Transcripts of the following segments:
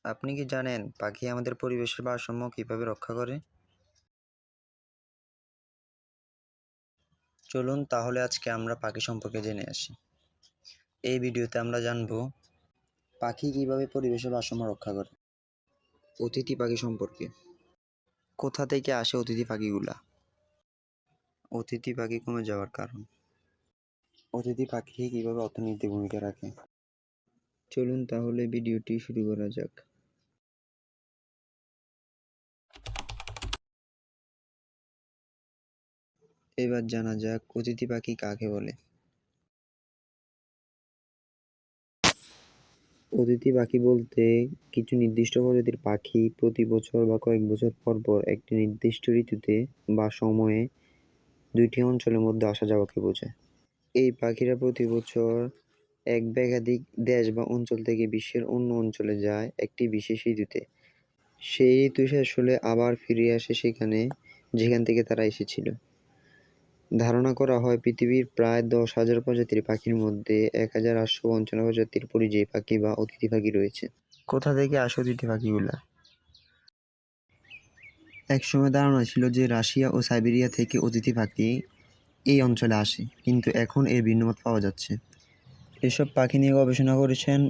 আপনি কি জানেন পাখি আমাদের পরিবেশের ভারসাম্য কিভাবে রক্ষা করে? চলুন তাহলে আজকে আমরা পাখি সম্পর্কে জেনে আসি। এই ভিডিওতে আমরা জানব পাখি কিভাবে পরিবেশের ভারসাম্য রক্ষা করে। অতিথি পাখি সম্পর্কে। কোথা থেকে আসে অতিথি পাখিগুলা? অতিথি পাখি কমে যাওয়ার কারণ। অতিথি পাখি কিভাবে অর্থনীতিতে ভূমিকা রাখে। চলুন তাহলে ভিডিওটি শুরু করা যাক। এবার জানা যাক অতিথি পাখি কাকে বলে। অতিথি পাখি বলতে কিছু নির্দিষ্ট প্রজাতির পাখি প্রতি বছর বা কয়েক বছর পর পর একটি নির্দিষ্ট ঋতুতে বা সময়ে দুইটি অঞ্চলের মধ্যে আসা যাওয়াকে বোঝায়। এই পাখিরা প্রতি বছর এক বা একাধিক দেশ বা অঞ্চল থেকে বিশ্বের অন্য অঞ্চলে যায় একটি বিশেষ ঋতুতে। সেই ঋতু শেষ হলে আবার ফিরে আসে সেখানে যেখান থেকে তারা এসেছিল। ধারণা করা হয় পৃথিবীর প্রায় 10,000 প্রজাতির পাখির মধ্যে 1,855 প্রজাতির পরিযায়ী পাখি বা অতিথি পাখি রয়েছে। কোথা থেকে আসে অতিথি পাখিগুলা? একসময় ধারণা ছিল যে রাশিয়া ও সাইবেরিয়া থেকে অতিথি পাখি এই অঞ্চলে আসে, কিন্তু এখন এর ভিন্নমত পাওয়া যাচ্ছে। এসব পাখি নিয়ে গবেষণা করেছেন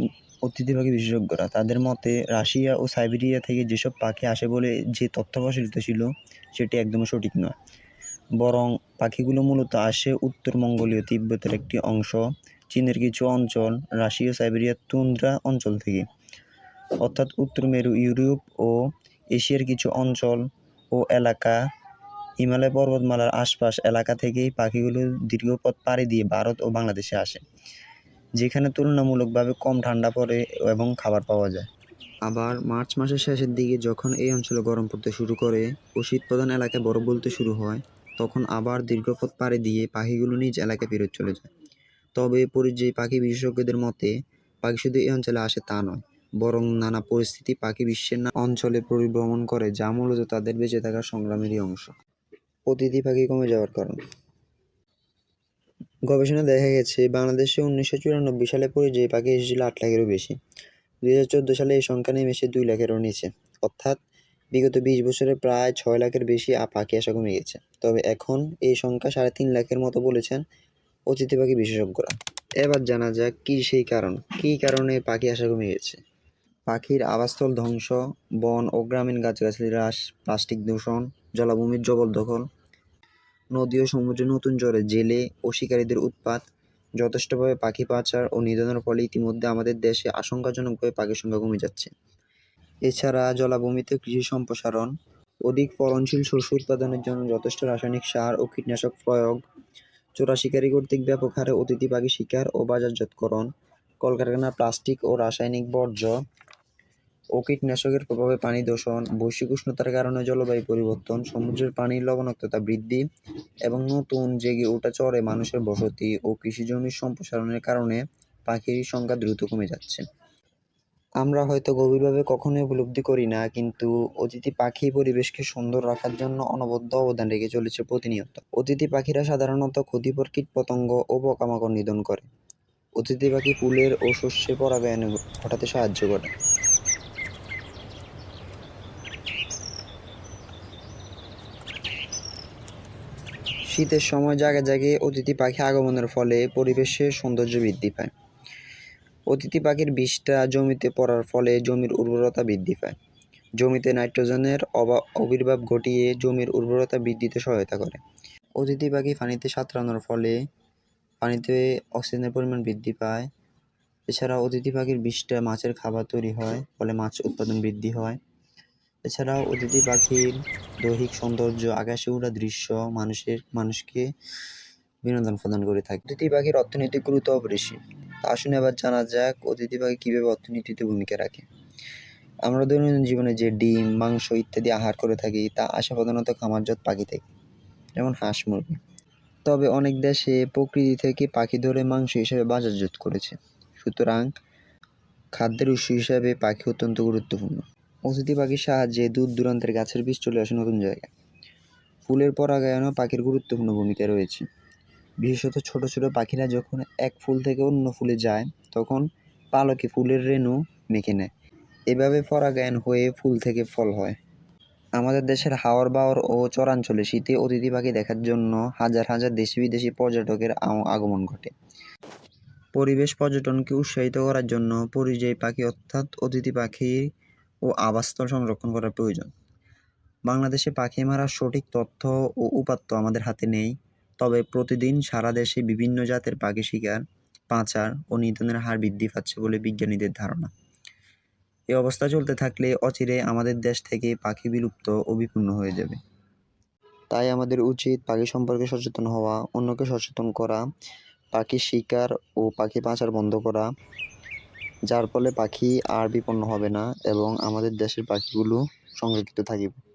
অতিথি পাখি বিশেষজ্ঞরা। তাদের মতে রাশিয়া ও সাইবেরিয়া থেকে যেসব পাখি আসে বলে যে তথ্য প্রচলিত ছিল সেটি একদমই সঠিক নয়, বরং পাখিগুলো মূলত আসে উত্তর মঙ্গোলীয় তিব্বতের একটি অংশ, চীনের কিছু অঞ্চল, রাশিয়া ও সাইবেরিয়ার তুন্দ্রা অঞ্চল থেকে, অর্থাৎ উত্তর মেরু, ইউরোপ ও এশিয়ার কিছু অঞ্চল ও এলাকা, হিমালয় পর্বতমালার আশপাশ এলাকা থেকেই পাখিগুলো দীর্ঘ পথ পাড়ি দিয়ে ভারত ও বাংলাদেশে আসে, যেখানে তুলনামূলকভাবে কম ঠান্ডা পড়ে এবং খাবার পাওয়া যায়। আবার মার্চ মাসের শেষের দিকে যখন এই অঞ্চলে গরম পড়তে শুরু করে ও শীতপ্রধান এলাকায় বরফ গলতে শুরু হয়, তখন আবার দীর্ঘ পথ পাড়ি দিয়ে পাখিগুলো নিজ এলাকায় ফেরত চলে যায়। তবে পরিযায়ী পাখি বিশেষজ্ঞদের মতে পাখি শুধু এই অঞ্চলে আসে তা নয়, বরং নানা পরিস্থিতি পাখি বিশ্বের অঞ্চলে পরিভ্রমণ করে, যা মূলত তাদের বেঁচে থাকার সংগ্রামেরই অংশ। অতিথি পাখি কমে যাওয়ার কারণ। গবেষণায় দেখা গেছে বাংলাদেশে 1994 সালে পরিযায়ী পাখি এসেছিল 8 লাখেরও বেশি। 2014 সালে এই সংখ্যা নেমে এসে 2 লাখেরও নিচে, অর্থাৎ বিগত 20 বছরে প্রায় 6 লাখের বেশি পাখি আসা কমে গেছে। তবে এখন এই সংখ্যা 3.5 লাখের মতো বলেছেন অতিথি পাখি বিশেষজ্ঞরা। এবার জানা যাক সেই কারণ, কী কারণে পাখি আসা কমে গেছে। পাখির আবাসস্থল ধ্বংস, বন ও গ্রামীণ গাছগাছালি হ্রাস, প্লাস্টিক দূষণ, জলাভূমির জবরদখল, নদী ও সমুদ্রে নতুন ঝড়ে জেলে ও শিকারীদের উৎপাত, যথেষ্টভাবে পাখি পাচার ও নিধনের ফলে ইতিমধ্যে আমাদের দেশে আশঙ্কাজনকভাবে পাখির সংখ্যা কমে যাচ্ছে। এছাড়া জলাভূমিতে কৃষি সম্প্রসারণ, অধিক ফলনশীল শস্য উৎপাদনের জন্য যথেষ্ট রাসায়নিক সার ও কীটনাশক প্রয়োগ, চোরা শিকারী কর্তৃক ব্যাপক হারে অতিথি পাখি শিকার ও বাজারজাতকরণ, কলকারখানার প্লাস্টিক ও রাসায়নিক বর্জ্য ও কীটনাশকের প্রভাবে পানি দূষণ, বৈশ্বিক উষ্ণতার কারণে জলবায়ু পরিবর্তন, সমুদ্রের পানির লবণাক্ততা বৃদ্ধি এবং নতুন জেগে ওঠা চরে মানুষের বসতি ও কৃষিজমির সম্প্রসারণের কারণে পাখির সংখ্যা দ্রুত কমে যাচ্ছে। আমরা হয়তো গভীরভাবে কখনোই উপলব্ধি করি না, কিন্তু অতিথি পাখি পরিবেশকে সুন্দর রাখার জন্য অনবদ্য অবদান রেখে চলেছে প্রতিনিয়ত। অতিথি পাখিরা সাধারণত ক্ষতিকর কীটপতঙ্গ ও পোকামাকড় নিধন করে। অতিথি পাখি ফুলের ও শস্যে পরাগায়নে ঘটাতে সাহায্য করে। শীতের সময় জায়গায় জায়গায় অতিথি পাখি আগমনের ফলে পরিবেশের সৌন্দর্য বৃদ্ধি পায়। অতিথি পাখির বিষটা জমিতে পড়ার ফলে জমির উর্বরতা বৃদ্ধি পায়। জমিতে নাইট্রোজেনের আবির্ভাব ঘটিয়ে জমির উর্বরতা বৃদ্ধিতে সহায়তা করে। অতিথি পাখি পানিতে সাঁতরানোর ফলে পানিতে অক্সিজেনের পরিমাণ বৃদ্ধি পায়। এছাড়াও অতিথি পাখির বিষটা মাছের খাবার তৈরি হয়, ফলে মাছ উৎপাদন বৃদ্ধি হয়। এছাড়াও অতিথি পাখির দৈহিক সৌন্দর্য, আকাশে উড়া দৃশ্য মানুষকে বিনোদন প্রদান করে থাকে। অতিথি পাখির অর্থনৈতিক গুরুত্ব অপরিসীম। আসুন এবার জানা যাক অতিথি পাখি কীভাবে অর্থনীতিতে ভূমিকা রাখে। আমরা দৈনন্দিন জীবনে যে ডিম, মাংস ইত্যাদি আহার করে থাকি তা আসে প্রধানত খামারজাত পাখি থেকে, যেমন হাঁস, মুরগি। তবে অনেক দেশে প্রকৃতি থেকে পাখি ধরে মাংস হিসেবে বাজারজাত করেছে। সুতরাং খাদ্যের উৎস হিসাবে পাখি অত্যন্ত গুরুত্বপূর্ণ। অতিথি পাখির সাহায্যে দূর দূরান্তের গাছের বীজ চলে আসে নতুন জায়গায়। ফুলের পরাগায়নেও পাখির গুরুত্বপূর্ণ ভূমিকা রয়েছে। বিশেষত ছোট ছোট পাখিরা যখন এক ফুল থেকে অন্য ফুলে যায়, তখন পালকে ফুলের রেণু মেখে নেয়। এভাবে পরাগায়ন হয়ে ফুল থেকে ফল হয়। আমাদের দেশের হাওর বাওর ও চরাঞ্চলে শীতে অতিথি পাখি দেখার জন্য হাজার হাজার দেশি বিদেশি পর্যটকের আগমন ঘটে। পরিবেশ পর্যটনকে উৎসাহিত করার জন্য পরিযায়ী পাখি অর্থাৎ অতিথি পাখি ও আবাসস্থল সংরক্ষণ করা প্রয়োজন। বাংলাদেশে পাখি মারার সঠিক তথ্য ও উপাত্ত আমাদের হাতে নেই, তবে প্রতিদিন সারা দেশে বিভিন্ন জাতের পাখি শিকার, পাচার ও নিধনের হার বৃদ্ধি পাচ্ছে বলে বিজ্ঞানীদের ধারণা। এই অবস্থা চলতে থাকলে অচিরে আমাদের দেশ থেকে পাখি বিলুপ্ত ও বিপন্ন হয়ে যাবে। তাই আমাদের উচিত পাখি সম্পর্কে সচেতন হওয়া, অন্যকে সচেতন করা, পাখি শিকার ও পাখি পাচার বন্ধ করা, যার ফলে পাখি আর বিপন্ন হবে না এবং আমাদের দেশের পাখিগুলো সংরক্ষিত থাকবে।